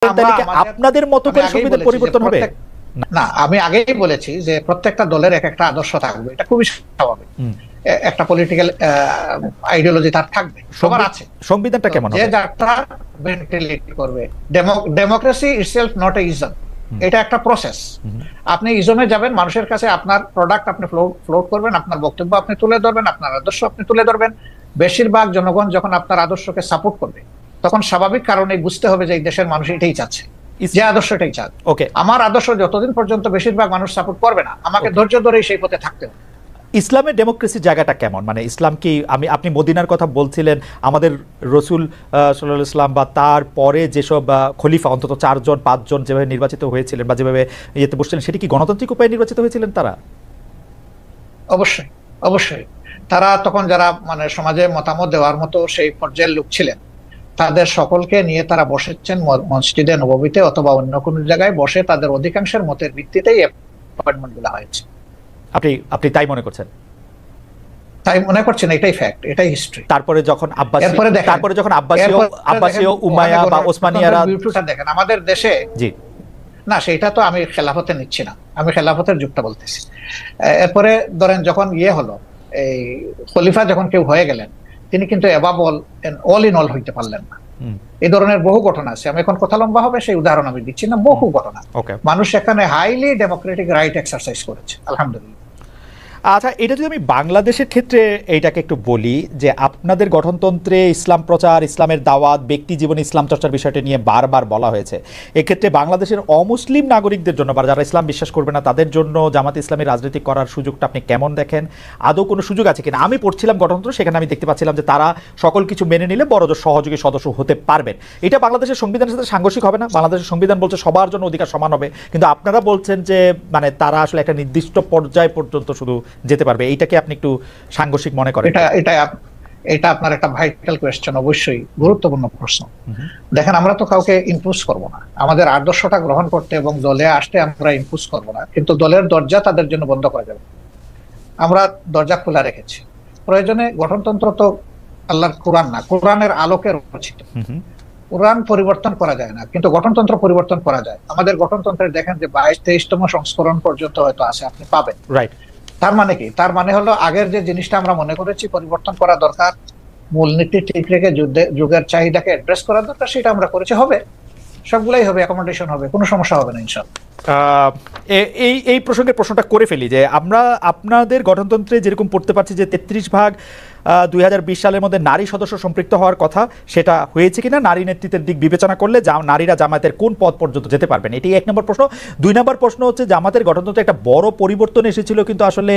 আপনাদের মতো করে সংবিধান পরিবর্তন হবে না? আমি আগেই বলেছি যে প্রত্যেকটা দলের এক একটা আদর্শ থাকবে, এটা খুবই স্বাভাবিক। একটা পলিটিক্যাল আইডিওলজি তার থাকবে, সবার আছে। সংবিধানটা কেমন হবে? যে যাত্রা ভেন্টিলেট করবে। Democracy itself not a ism, এটা একটা প্রসেস। আপনি ইজমে যাবেন, মানুষের কাছে আপনার প্রোডাক্ট আপনি ফ্লোট করবেন, আপনার বক্তব্য আপনি তুলে ধরবেন, আপনার আদর্শ আপনি তুলে ধরবেন। বেশিরভাগ জনগণ যখন আপনার আদর্শকে সাপোর্ট করবে, তখন স্বাভাবিক কারণে বুঝতে হবে যে এই দেশের মানুষ এটাই চাচ্ছে, যে আদর্শটাই চায়। আমার আদর্শ যতদিন পর্যন্ত বেশিরভাগ মানুষ সাপোর্ট করবে না, আমাকে ধৈর্য ধরেই সেই পথে থাকতে হবে। ইসলামের ডেমোক্রেসির জায়গাটা কেমন? মানে ইসলাম কি, আপনি মদিনার কথা বলছিলেন, আমাদের রসুল সাল্লাল্লাহু আলাইহি ওয়াসাল্লাম বা তার পরে যেসব খলিফা অন্তত 4-5 জন যেভাবে নির্বাচিত হয়েছিলেন বা যেভাবে ইয়েতে বসছিলেন, সেটি কি গণতান্ত্রিক উপায়ে নির্বাচিত হয়েছিলেন তারা? অবশ্যই, অবশ্যই। তারা তখন যারা মানে সমাজে মতামত দেওয়ার মতো সেই পর্যায়ের লোক ছিলেন, তাদের সকলকে নিয়ে তারা বসেছেন মসজিদে নববীতে অথবা অন্য কোনো জায়গায় বসে তাদের অধিকাংশের মতের ভিত্তিতেই অ্যাপয়েন্টমেন্ট গুলো হয়েছে। আপনি তাই মনে করছেন? তাই মনে করছেন, এটাই ফ্যাক্ট, এটাই হিস্ট্রি। তারপরে যখন আব্বাসীয় উমাইয়া বা ওসমানিয়ারা দেখেন আমাদের দেশে, জি না সেটা তো আমি খেলাফতে নিচ্ছি না, আমি খেলাফতের যুগটা বলতেছি। এরপরে ধরেন যখন হলো, এই খলিফা যখন কেউ হয়ে গেলেন, তিনি কিন্তু অল ইন অল হইতে পারলেন না। এই ধরনের বহু ঘটনা আছে। আমি এখন কথা লম্বা হবে, সেই উদাহরণ আমি দিচ্ছি না, বহু ঘটনা। মানুষ এখানে হাইলি ডেমোক্রেটিক রাইট এক্সারসাইজ করেছে, আলহামদুলিল্লাহ। আচ্ছা, এটা যদি আমি বাংলাদেশের ক্ষেত্রে এইটাকে একটু বলি, যে আপনাদের গঠনতন্ত্রে ইসলাম প্রচার, ইসলামের দাওয়াত, ব্যক্তি জীবনে ইসলাম চর্চার বিষয়টা নিয়ে বারবার বলা হয়েছে। এক্ষেত্রে বাংলাদেশের অমুসলিম নাগরিকদের জন্য বা যারা ইসলাম বিশ্বাস করবে না তাদের জন্য জামাতে ইসলামী রাজনীতি করার সুযোগটা আপনি কেমন দেখেন? আদৌ কোনো সুযোগ আছে কিনা? আমি পড়ছিলাম গঠনতন্ত্র, সেখানে আমি দেখতে পাচ্ছিলাম যে তারা সকল কিছু মেনে নিলে বড় সহযোগী সদস্য হতে পারবেন। এটা বাংলাদেশের সংবিধানের সাথে সাংঘর্ষিক হবে না? বাংলাদেশের সংবিধান বলছে সবার জন্য অধিকার সমান হবে, কিন্তু আপনারা বলছেন যে মানে তারা আসলে একটা নির্দিষ্ট পর্যায় পর্যন্ত শুধু যেতে পারবে। এইটাকে আপনি একটু সাংঘর্ষিক মনে করেন? এটা আপনার একটা ভাইটাল কোয়েশ্চেন, অবশ্যই গুরুত্বপূর্ণ প্রশ্ন। দেখেন, আমরা তো কাউকে ইম্পোজ করব না, আমাদের আদর্শটা গ্রহণ করতে এবং দলে আসতে আমরা ইম্পোজ করব না, কিন্তু দলের দরজা তাদের জন্য বন্ধ করা যাবে। আমরা দরজা খোলা রেখেছি। প্রয়োজনে গঠনতন্ত্র তো আল্লাহর কোরআন না, কোরআনের আলোকে রচিত। কোরআন পরিবর্তন করা যায় না, কিন্তু গঠনতন্ত্র পরিবর্তন করা যায়। আমাদের গঠনতন্ত্রের দেখেন যে 22-23তম সংস্করণ পর্যন্ত হয়তো আছে, আপনি পাবেন। রাইট। তার মানে কি? তার মানে হলো আগের যে জিনিসটা আমরা মনে করেছি পরিবর্তন করা দরকার, মূলনীতি ঠিক রেখে যুগের চাহিদাকে অ্যাড্রেস করা দরকার, সেটা আমরা করেছি। হবে, সবগুলাই হবে, অ্যাকোমোডেশন হবে, কোনো সমস্যা হবে না ইনশাআল্লাহ। এই প্রশ্নটা করে ফেলি যে আমরা আপনাদের গঠনতন্ত্রে যেরকম পড়তে পারছি যে 33 ভাগ 2020 সালের মধ্যে নারী সদস্য সম্পৃক্ত হওয়ার কথা, সেটা হয়েছে কিনা? নারী নেতৃত্বের দিক বিবেচনা করলে নারীরা জামায়াতের কোন পদ পর্যন্ত যেতে পারবেন? এটি 1 নম্বর প্রশ্ন। 2 নম্বর প্রশ্ন হচ্ছে, জামাতের গঠনতন্ত্রে একটা বড় পরিবর্তন এসেছিল কিন্তু আসলে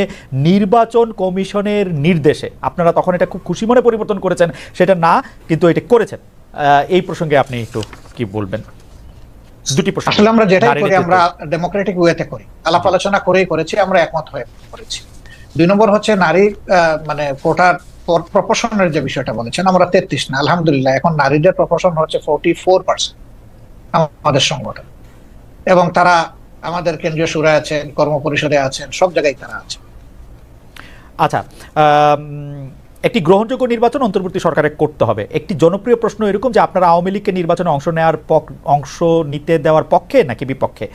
নির্বাচন কমিশনের নির্দেশে। আপনারা তখন এটা খুব খুশি মনে পরিবর্তন করেছেন, সেটা না, কিন্তু এটা করেছেন। এই প্রসঙ্গে আপনি একটু কি বলবেন? দুটি প্রশ্ন। আসলে আমরা যেটাই করি আমরা ডেমোক্রেটিক ওয়েতে করি, আলাপ আলোচনা করেই করেছি, আমরা একমত হয়ে করেছি। 2 নম্বর হচ্ছে নারী মানে কোটার প্রপোর্শনের যে বিষয়টা বলেছেন, আমরা 33 না, আলহামদুলিল্লাহ এখন নারীদের প্রপোর্শন হচ্ছে 44% আমাদের সংগঠন, এবং তারা আমাদের কেন্দ্রীয় সুরায় আছেন, কর্মপরিষদে আছেন, সব জায়গায় তারা আছে। আচ্ছা, একটি গ্রহণযোগ্য নির্বাচন অন্তর্বর্তী সরকারে করতে হবে। একটি জনপ্রিয় প্রশ্ন এরকম যে আপনারা আওয়ামী লীগকে নির্বাচনে অংশ নিতে দেওয়ার পক্ষে নাকি বিপক্ষে?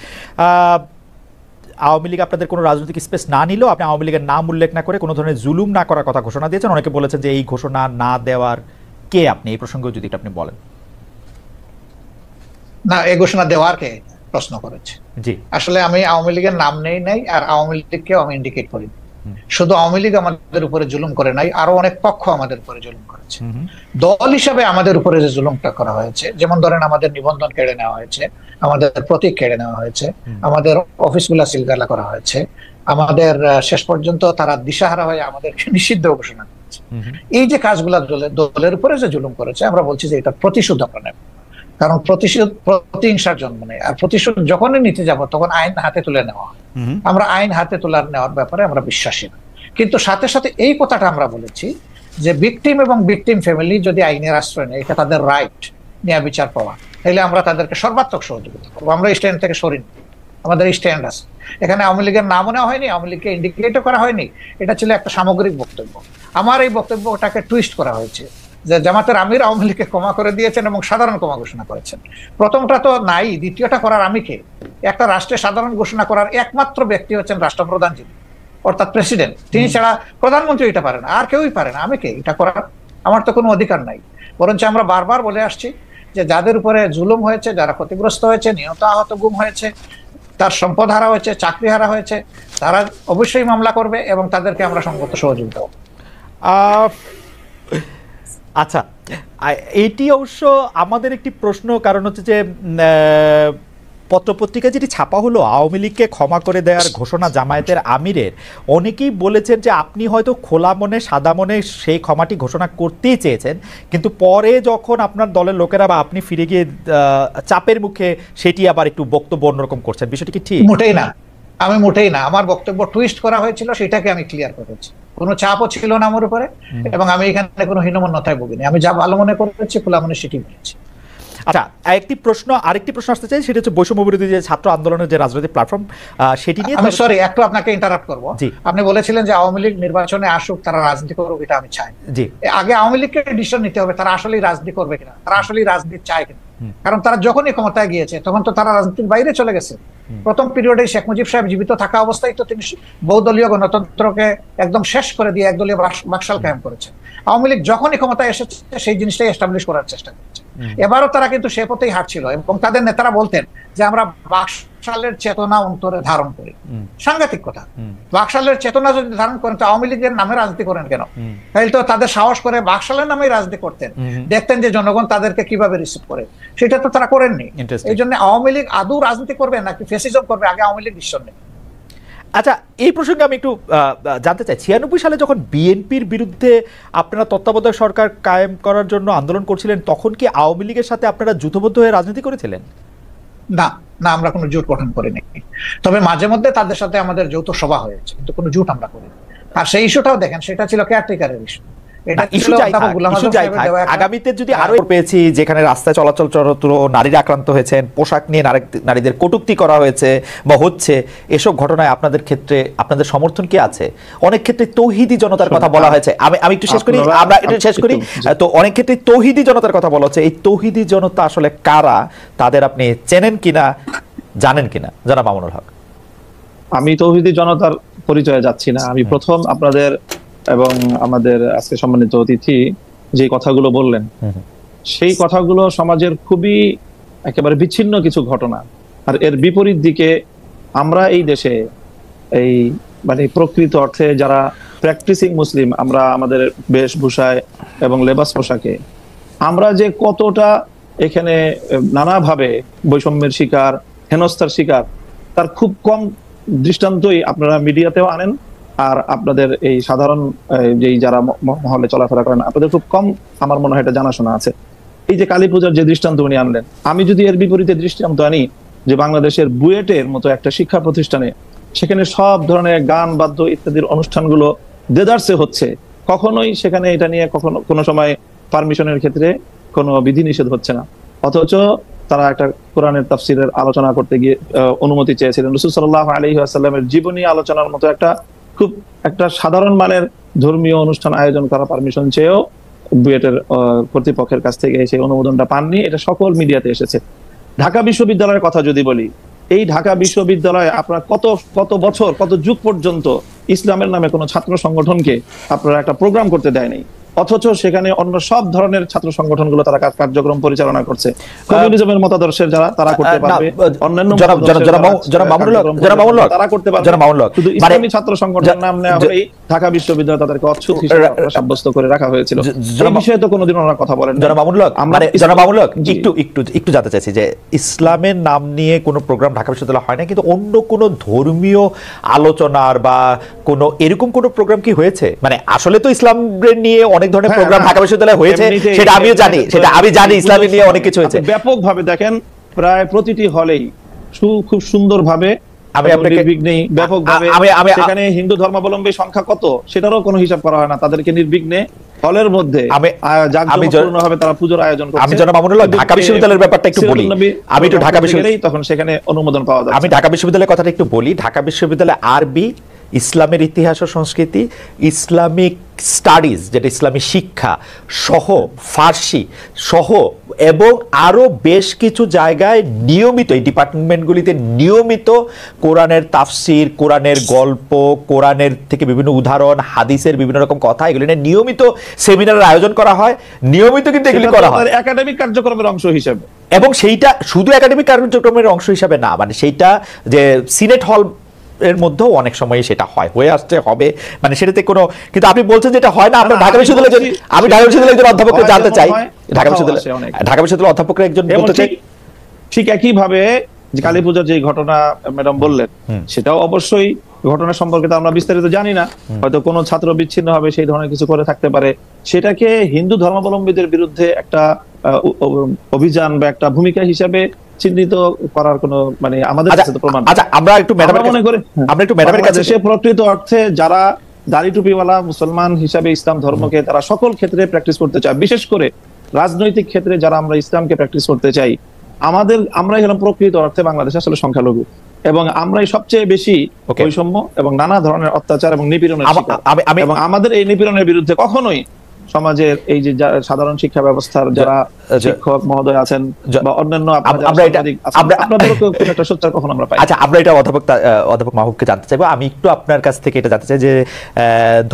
আওয়ামী লীগ আপনাদের কোনো রাজনৈতিক স্পেস না নিলেও আপনি আওয়ামী লীগের নাম উল্লেখ না করে কোনো ধরনের জুলুম না করার কথা ঘোষণা দিয়েছেন। অনেকে বলেছেন যে এই ঘোষণা না দেওয়ার কে আপনি? এই প্রসঙ্গে যদি আপনি বলেন। না, এই ঘোষণা দেওয়ার কে প্রশ্ন করেছে? জি, আসলে আমি আওয়ামী লীগের নাম নেই নাই, আর আওয়ামী লীগকেও আমি ইন্ডিকেট করি। শুধু আওয়ামী লীগ আমাদের উপরে জুলুম করে নাই, আরো অনেক পক্ষ আমাদের উপরে জুলুম করেছে। দল হিসাবে আমাদের উপরে যে জুলুমটা করা হয়েছে, যেমন ধরেন আমাদের নিবন্ধন কেড়ে নেওয়া হয়েছে, আমাদের প্রতীক কেড়ে নেওয়া হয়েছে, আমাদের অফিসগুলা সিলগালা করা হয়েছে, আমাদের শেষ পর্যন্ত তারা দিশাহারা হয়ে আমাদেরকে নিষিদ্ধ ঘোষণা করেছে। এই যে কাজগুলা দলের উপরে যে জুলুম করেছে, আমরা বলছি যে এটা প্রতিশোধ আমরা নেব। কারণ প্রতিহিংসার জন্ম নেই, আর প্রতিশোধ যখনই নিতে যাব তখন আইন হাতে তুলে নেওয়া হয়। আমরা আইন হাতে নেওয়ার ব্যাপারে আমরা বিশ্বাসী না। কিন্তু সাথে সাথে এই কথাটা আমরা বলেছি যে ভিকটিম এবং ভিকটিম ফ্যামিলি যদি আইনের আশ্রয় নেয়, এটা তাদের রাইট, ন্যায় বিচার পাওয়া, তাহলে আমরা তাদেরকে সর্বাত্মক সহযোগিতা করবো। আমরা স্ট্যান্ড থেকে সরিনি, আমাদের স্ট্যান্ড আছে। এখানে আওয়ামী লীগের নামও নেওয়া হয়নি, আওয়ামী লীগকে ইন্ডিকেটও করা হয়নি। এটা ছিল একটা সামগ্রিক বক্তব্য। আমার এই বক্তব্যটাকে টুইস্ট করা হয়েছে যে জামাতের আমির আওয়ামী লীগকে ক্ষমা করে দিয়েছেন এবং সাধারণ ক্ষমা ঘোষণা করেছেন। প্রথমটা তো নাই, দ্বিতীয়টা করার আমি কে? একটা রাষ্ট্রের সাধারণ ঘোষণা করার একমাত্র ব্যক্তি হচ্ছেন রাষ্ট্রপ্রধান, যিনি অর্থাৎ প্রেসিডেন্ট। তিনি ছাড়া প্রধানমন্ত্রী এটা পারে না, আর কেউই পারে না। আমি কে এটা করার? আমার তো কোনো অধিকার নাই। বরঞ্চ আমরা বারবার বলে আসছি যে যাদের উপরে জুলুম হয়েছে, যারা ক্ষতিগ্রস্ত হয়েছে, নিহত আহত গুম হয়েছে, তার সম্পদ হারা হয়েছে, চাকরি হারা হয়েছে, তারা অবশ্যই মামলা করবে এবং তাদেরকে আমরা সঙ্গত সহযোগিতা করব। আচ্ছা, এটি অবশ্য আমাদের একটি প্রশ্ন, কারণ হচ্ছে যে পত্রপত্রিকা যেটি ছাপা হলো আওয়ামী লীগকে ক্ষমা করে দেওয়ার ঘোষণা জামায়াতের আমিরের, অনেকেই বলেছেন যে আপনি হয়তো খোলা মনে সাদা মনে সেই ক্ষমাটি ঘোষণা করতেই চেয়েছেন, কিন্তু পরে যখন আপনার দলের লোকেরা বা আপনি ফিরে গিয়ে চাপের মুখে সেটি আবার একটু বক্তব্য অন্যরকম করছেন। বিষয়টি কি ঠিক? মোটেই না, আমি মোটেই না। আমার বক্তব্য টুইস্ট করা হয়েছিল, সেটাকে আমি ক্লিয়ার করেছি। কোনো চাপও ছিল না আমার উপরে, এবং আমি এখানে কোনো হীনমন্যতায় ভুগিনি। আমি যা ভালো মনে করেছি, খোলা মনে সেটি বলেছি। আচ্ছা, আরেকটি প্রশ্ন আসতে চাই, সেটা হচ্ছে বৈষম্য বিরোধী যে ছাত্র আন্দোলনের যে রাজনৈতিক প্ল্যাটফর্ম, সেটি নিয়ে আমি সরি একটু আপনাকে ইন্টারাপ্ট করব। আপনি বলেছিলেন যে আওয়ামী লীগ নির্বাচনে আসুক, তারা রাজনীতি করুক, এটা আমি চাই। আগে আওয়ামী লীগকে ডিসিশন নিতে হবে তারা আসলেই রাজনীতি করবে কিনা, তারা আসলেই রাজনীতি চায় কিনা। কারণ তারা যখনই ক্ষমতায় গিয়েছে তখন তো তারা রাজনীতির বাইরে চলে গেছে। প্রথম পিরিয়ডে শেখ মুজিব সাহেব জীবিত থাকা অবস্থায় তো তিনি বহুদলীয় গণতন্ত্রকে একদম শেষ করে দিয়ে একদলীয় বাকশাল কায়েম করেছে। আওয়ামী লীগ যখনই ক্ষমতায় এসেছে সেই জিনিসটাই এস্টাবলিশ করার চেষ্টা করছে। এবারও তারা কিন্তু সে পথেই হাঁটছিল, এবং তাদের নেতারা বলতেন যে আমরা বাকশালের চেতনা অন্তরে ধারণ করি। সাংঘাতিক কথা। বাকশালের চেতনা যদি ধারণ করেন তো আওয়ামী লীগের নামে রাজনীতি করেন কেন? তাহলে তো তাদের সাহস করে বাকশালের নামে রাজনীতি করতেন, দেখতেন যে জনগণ তাদেরকে কিভাবে রিসিভ করে। সেটা তো তারা করেননি। এই জন্য আওয়ামী লীগ আদৌ রাজনীতি করবে নাকি ফ্যাসিজম করবে, আগে আওয়ামী লীগ ডিসিশন নেই। আচ্ছা, এই প্রসঙ্গে আমি একটু জানতে চাই, 96 সালে যখন বিএনপির বিরুদ্ধে আপনারা তত্ত্বাবধায়ক সরকার কায়েম করার জন্য আন্দোলন করছিলেন, তখন কি আওয়ামী লীগের সাথে আপনারা যুথবদ্ধ হয়ে রাজনীতি করেছিলেন? না না, আমরা কোনো জোট গঠন করিনি। তবে মাঝে মধ্যে তাদের সাথে আমাদের যৌথ সভা হয়েছে, কিন্তু কোনো জোট আমরা করিনি। আর সেই ইস্যুটাও দেখেন, সেটা ছিল কেয়ারটেকারের ইস্যু। আগামীতে যদি আরো পেয়েছি যেখানে রাস্তায় চলাচল নারীরা আক্রান্ত হয়েছেন, পোশাক নিয়ে নারীদের কটূক্তি করা হয়েছে বা হচ্ছে, এসব ঘটনায় আপনাদের ক্ষেত্রে আপনাদের সমর্থন কি আছে? অনেক ক্ষেত্রে তৌহিদি জনতার কথা বলা হয়েছে। আমি একটু শেষ করি, আমরা একটু শেষ করি। তো অনেক ক্ষেত্রে তৌহিদি জনতার কথা বলা হচ্ছে, এই তৌহিদি জনতা আসলে কারা, তাদের আপনি চেনেন কিনা, জানেন কিনা? জনাব মামুনুল হক। আমি তৌহিদি জনতার পরিচয়ে যাচ্ছি না। আমি প্রথম আপনাদের এবং আমাদের আজকে সম্মানিত অতিথি যে কথাগুলো বললেন, সেই কথাগুলো সমাজের খুবই একেবারে বিচ্ছিন্ন কিছু ঘটনা। আর এর বিপরীত দিকে আমরা এই দেশে এই মানে প্রকৃত অর্থে যারা প্র্যাকটিসিং মুসলিম, আমরা আমাদের বেশভূষায় এবং লেবাস পোশাকে আমরা যে কতটা এখানে নানাভাবে বৈষম্যের শিকার, হেনস্থার শিকার, তার খুব কম দৃষ্টান্তই আপনারা মিডিয়াতেও আনেন। আর আপনাদের এই সাধারণ যেই যারা মহলে চলাফেরা করেন, আপনাদের খুব কম আমার মনে হয় এটা জানাশোনা আছে। এই যে কালী পূজার যে দৃষ্টান্ত উনি আনলেন, আমি যদি এর বিপরীতে দৃষ্টান্ত আনি যে বাংলাদেশের বুয়েটের মতো একটা শিক্ষা প্রতিষ্ঠানে, সেখানে সব ধরনের গান বাদ্য ইত্যাদির অনুষ্ঠানগুলো দেদারসে হচ্ছে, কখনোই সেখানে এটা নিয়ে কোনো সময় পারমিশনের ক্ষেত্রে কোনো বিধিনিষেধ হচ্ছে না, অথচ তারা একটা কোরআনের তাফসিরের আলোচনা করতে গিয়ে অনুমতি চেয়েছিলেন। রাসূল সাল্লাল্লাহু আলাইহি ওয়াসাল্লামের জীবনী আলোচনার মতো একটা সাধারণ মানের ধর্মীয় অনুষ্ঠান আয়োজন করা পারমিশন চেয়েও বুয়েটের কর্তৃপক্ষের কাছ থেকে সেই অনুমোদনটা পাননি। এটা সকল মিডিয়াতে এসেছে। ঢাকা বিশ্ববিদ্যালয়ের কথা যদি বলি, এই ঢাকা বিশ্ববিদ্যালয়ে আপনারা কত বছর, কত যুগ পর্যন্ত ইসলামের নামে কোনো ছাত্র সংগঠনকে আপনারা একটা প্রোগ্রাম করতে দেয়নি, অথচ সেখানে অন্য সব ধরনের ছাত্র সংগঠনগুলো তারা কার্যক্রম পরিচালনা করছে। কমিউনিজমের মতাদর্শের যারা তারা করতে পারবে, অন্যান্য তারা করতে পারবে, শুধু ইসলামী ছাত্র সংগঠনের নাম নেওয়া হলেই ঢাকা বিশ্ববিদ্যালয় তাদেরকে অচ্ছুত হিসেবে সাব্যস্ত করে রাখা হয়েছিল। এই বিষয়ে তো কোনোদিন ওনারা কথা বলেন। একটু জানতে চাইছি যে ইসলামের নাম নিয়ে কোনো প্রোগ্রাম ঢাকা বিশ্ববিদ্যালয় হয় না, কিন্তু অন্য কোনো ধর্মীয় আলোচনার বা কোনো এরকম কোনো প্রোগ্রাম কি হয়েছে? মানে আসলে তো ইসলাম নিয়ে অনেক ধরনের প্রোগ্রাম ঢাকা বিশ্ববিদ্যালয়ে হয়েছে, সেটা আমিও জানি, সেটা আমি জানি ইসলামের নিয়ে অনেক কিছু হয়েছে। ব্যাপকভাবে দেখেন, প্রায় প্রতিটি হলেই খুব সুন্দরভাবে সেখানে হিন্দু ধর্মাবলম্বী সংখ্যা কত সেটারও কোনো হিসাব করা হয় না। তাদেরকে নির্বিঘ্নে হলের মধ্যে জাঁকজমকপূর্ণভাবে তারা পূজার আয়োজন করছে। আমি জনাব মামুনুল হক ঢাকা বিশ্ববিদ্যালয়ের ব্যাপারটা একটু বলি। আমি একটু ঢাকা বিশ্ববিদ্যালয় তখন সেখানে অনুমোদন পাওয়া যায়। আমি ঢাকা বিশ্ববিদ্যালয়ের কথাটা একটু বলি। ঢাকা বিশ্ববিদ্যালয়ে আরবি, ইসলামের ইতিহাস ও সংস্কৃতি, ইসলামিক স্টাডিজ যেটা ইসলামী শিক্ষা সহ, ফার্সি সহ, এবং আরও বেশ কিছু জায়গায় নিয়মিত এই ডিপার্টমেন্টগুলিতে নিয়মিত কোরআনের তাফসির, কোরআনের গল্প, কোরআনের থেকে বিভিন্ন উদাহরণ, হাদিসের বিভিন্ন রকম কথা, এগুলি নিয়ে নিয়মিত সেমিনারের আয়োজন করা হয়। নিয়মিত কিন্তু এগুলি করা হয় একাডেমিক কার্যক্রমের অংশ হিসেবে, এবং সেইটা শুধু একাডেমিক কার্যক্রমের অংশ হিসাবে না, মানে সেইটা যে সিনেট হল এর মধ্যেও অনেক সময় সেটা হয়, হয়ে আসতে হবে, মানে সেটাতে কোনো, কিন্তু আপনি বলছেন যেটা হয় না। আপনার ঢাকা বিশ্ববিদ্যালয়ের আমি ঢাকা বিশ্ববিদ্যালয়ের একজন অধ্যাপককে জানতে চাই, ঢাকা বিশ্ববিদ্যালয়ের অধ্যাপকরা একজন বলতে চাই ঠিক একইভাবে যে কালী পূজার যে ঘটনা ম্যাডাম বললেন, সেটাও অবশ্যই ঘটনা সম্পর্কে তো আমরা বিস্তারিত জানি না, হয়তো কোনো ছাত্র বিচ্ছিন্ন হবে সেই ধরনের কিছু করে থাকতে পারে, সেটাকে হিন্দু ধর্মাবলম্বীদের বিরুদ্ধে একটা অভিযান বা একটা ভূমিকা হিসাবে চিহ্নিত করার কোনো মানে আমাদের কাছে তো প্রমাণ। আচ্ছা, আমরা একটু ম্যাডামের কাছে, সে প্রকৃত অর্থে যারা দাড়ি টুপিওয়ালা মুসলমান হিসাবে ইসলাম ধর্মকে তারা সকল ক্ষেত্রে প্র্যাকটিস করতে চায়, বিশেষ করে রাজনৈতিক ক্ষেত্রে যারা আমরা ইসলামকে প্র্যাকটিস করতে চাই, আমরাই হলাম প্রকৃত অর্থে বাংলাদেশে আসলে সংখ্যালঘু, এবং আমরাই সবচেয়ে বেশি বৈষম্য এবং নানা ধরনের অত্যাচার এবং নিপীড়নের শিকার। এবং আমাদের এই নিপীড়নের বিরুদ্ধে কখনোই সমাজের এই যে সাধারণ শিক্ষা ব্যবস্থার যারা শিক্ষক মহোদয় আছেন বা অন্যান্য আচ্ছা, আমরা এটা অধ্যাপক মাহবুবকে জানতে চাইবো। আমি একটু আপনার কাছ থেকে এটা জানতে চাই যে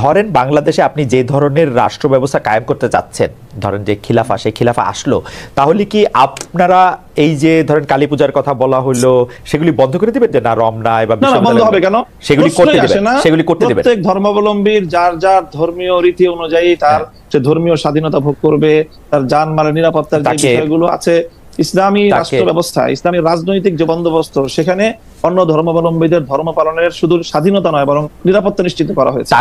ধরেন বাংলাদেশে আপনি যে ধরনের রাষ্ট্র ব্যবস্থা কায়েম করতে যাচ্ছেন, ধরেন যে খিলাফা, সেই খিলাফা আসলো, তাহলে কি আপনারা এই যে ধরেন কালী পূজার কথা বলা হলো সেগুলি বন্ধ করে দিবেন, যে না রমনায় বা বন্ধ হবে কেন, সেগুলি করতে দিবেন? সেগুলি করতে দিবেন, প্রত্যেক ধর্মাবলম্বীর যার যার ধর্মীয় রীতি অনুযায়ী তার সে ধর্মীয় স্বাধীনতা ভোগ করবে, তার জানমালের নিরাপত্তার যে বিষয়গুলো আছে, ইসলামী রাষ্ট্র ব্যবস্থা, ইসলামী রাজনৈতিক যে বন্দোবস্ত, সেখানে অন্য ধর্মাবলম্বীদের ধর্ম পালনের শুধু স্বাধীনতা নয় বরং নিরাপত্তা নিশ্চিত করা হয়েছে,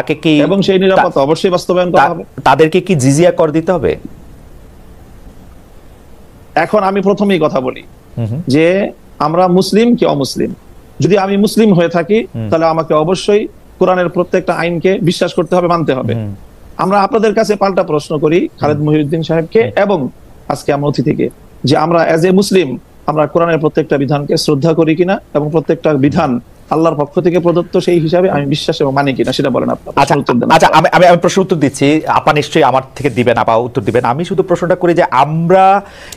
এবং সেই নিরাপত্তা অবশ্যই বাস্তবায়ন করা হবে। তাদেরকে কি জিজিয়া কর দিতে হবে? এখন আমি প্রথমেই কথা বলি যে আমরা মুসলিম কি অমুসলিম, যদি আমি মুসলিম হয়ে থাকি তাহলে আমাকে অবশ্যই কোরআনের প্রত্যেকটা আইনকে বিশ্বাস করতে হবে, মানতে হবে। আমরা আপনাদের কাছে পাল্টা প্রশ্ন করি খালেদ মহিউদ্দিন সাহেবকে এবং আজকে আমরা অতিথিকে, যে আমরা এজ এ মুসলিম আমরা কোরআনের প্রত্যেকটা বিধানকে শ্রদ্ধা করি কিনা, এবং প্রত্যেকটা বিধান আল্লাহর পক্ষ থেকে প্রদত্ত সেই হিসাবে আমি বিশ্বাস এবং মানি কিনা, সেটা বলেন আপনি। আচ্ছা, আমি প্রশ্ন উত্তর দিচ্ছি, আপা নিশ্চয়ই আমার থেকে দিবেন, আপা উত্তর দিবেন। আমি শুধু প্রশ্নটা করি যে আমরা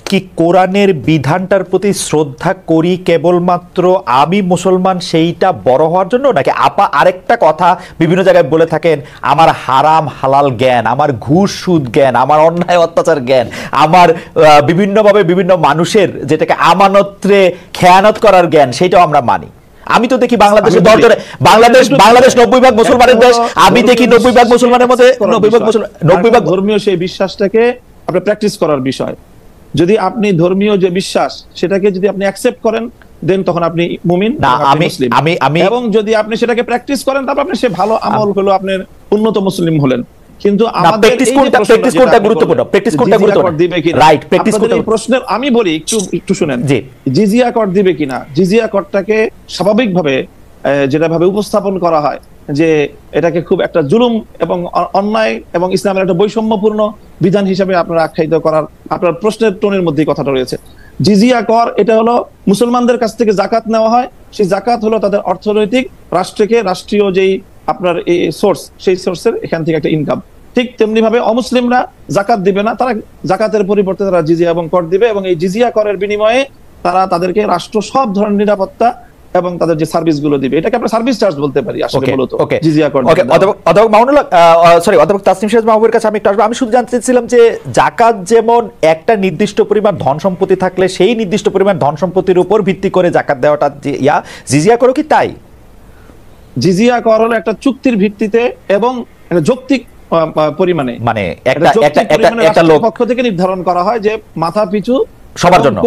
কি কোরআনের বিধানটার প্রতি শ্রদ্ধা করি কেবলমাত্র আমি মুসলমান সেইটা বড় হওয়ার জন্য, নাকি আপা আরেকটা কথা বিভিন্ন জায়গায় বলে থাকেন, আমার হারাম হালাল জ্ঞান, আমার ঘুষ সুদ জ্ঞান, আমার অন্যায় অত্যাচার জ্ঞান, আমার বিভিন্নভাবে বিভিন্ন মানুষের যেটাকে আমানত্রে খেয়ানত করার জ্ঞান, সেইটাও আমরা মানি। আমি তো দেখি বাংলাদেশে বাংলাদেশ 90 ভাগ মুসলমানের দেশ, আমি দেখি 90 ভাগ মুসলমানের মধ্যে 90 ভাগ ধর্মীয় সেই বিশ্বাসটাকে আপনি প্র্যাকটিস করার বিষয়। যদি আপনি ধর্মীয় যে বিশ্বাস সেটাকে যদি আপনি অ্যাকসেপ্ট করেন, দেন তখন আপনি মুমিন, এবং যদি আপনি সেটাকে প্র্যাকটিস করেন তারপর আপনি সে ভালো আমল হলো, আপনি উন্নত মুসলিম হলেন। কিন্তু আমাদের প্রশ্নের আমি বলি একটু শুনেন, জিজিয়া কর দিবে কিনা, জিজিয়া করটাকে স্বাভাবিকভাবে যেটা ভাবে উপস্থাপন করা হয় যে এটাকে খুব একটা জুলুম এবং অন্যায় এবং ইসলামের একটা বৈষম্যপূর্ণ বিধান হিসেবে আপনারা আখ্যায়িত করার আপনার প্রশ্নের টোনের মধ্যেই কথাটা রয়েছে। জিজিয়া কর এটা হলো মুসলমানদের কাছ থেকে জাকাত নেওয়া হয়, সেই জাকাত হলো তাদের অর্থনৈতিক রাষ্ট্রীয় যেই আপনার এই সোর্স, সেই সোর্সের এখান থেকে একটা ইনকাম। ঠিক তেমনি ভাবে অমুসলিমরা জাকাত দিবে না, তারা জাকাতের পরিবর্তে তারা জিজিয়া এবং কর দিবে, এবং এই জিজিয়া করের বিনিময়ে তারা তাদেরকে রাষ্ট্র সব ধরনের নিরাপত্তা এবং তাদের যে সার্ভিস গুলো দিবে, এটাকে আমরা সার্ভিস চার্জ বলতে পারি আসলে মূলত জিজিয়া কর। অধ্যাপক মামুনুল্লাহ, সরি অধ্যাপক তাসনিম শাহজাদ মাহবুবের কাছে আমি একটু আসবো। আমি শুধু জানতে চাইছিলাম যে জাকাত যেমন একটা নির্দিষ্ট পরিমাণ ধন সম্পত্তি থাকলে সেই নির্দিষ্ট পরিমাণ ধন সম্পত্তির উপর ভিত্তি করে জাকাত দেওয়াটা জিজিয়া করো কি তাই? জিজিয়া কর হলো একটা চুক্তির ভিত্তিতে এবং একটা যৌক্তিক পরিমাণে, মানে একটা লোক পক্ষ থেকে নির্ধারণ করা হয় যে মাথা পিছু সবার জন্য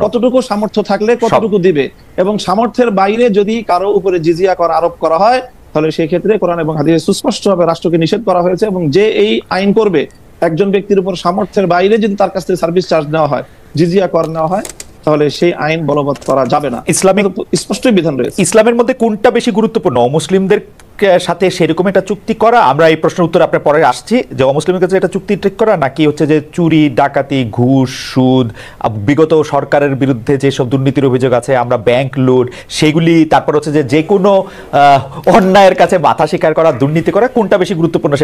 কতটুকু সামর্থ্য থাকলে কতটুকু দিবে, এবং সামর্থ্যের বাইরে যদি কারো উপরে জিজিয়া কর আরোপ করা হয় তাহলে সেই ক্ষেত্রে কোরআন এবং হাদিসে সুস্পষ্টভাবে রাষ্ট্রকে নিষেধ করা হয়েছে, এবং যে এই আইন করবে একজন ব্যক্তির উপর সামর্থ্যের বাইরে যদি তার কাছ থেকে সার্ভিস চার্জ নেওয়া হয়, জিজিয়া কর নেওয়া হয়, তাহলে সেই আইন বলবৎ করা যাবে না। ইসলামিক স্পষ্ট বিধান রয়েছে। ইসলামের মধ্যে কোনটা বেশি গুরুত্বপূর্ণ, মুসলিমদের সাথে সেরকম একটা চুক্তি করা, আমরা এই প্রশ্নের উত্তর আপনার পরে আসছি, যে অমুসলিমের কাছে একটা চুক্তি ঠিক করা, নাকি হচ্ছে যে চুরি ডাকাতি ঘুষ সুদ বিগত সরকারের বিরুদ্ধে যেসব দুর্নীতির অভিযোগ আছে, আমরা ব্যাংক লুট সেগুলি, তারপর হচ্ছে যে কোনো অন্যায়ের কাছে মাথা স্বীকার করা, দুর্নীতি করা, কোনটা বেশি গুরুত্বপূর্ণ?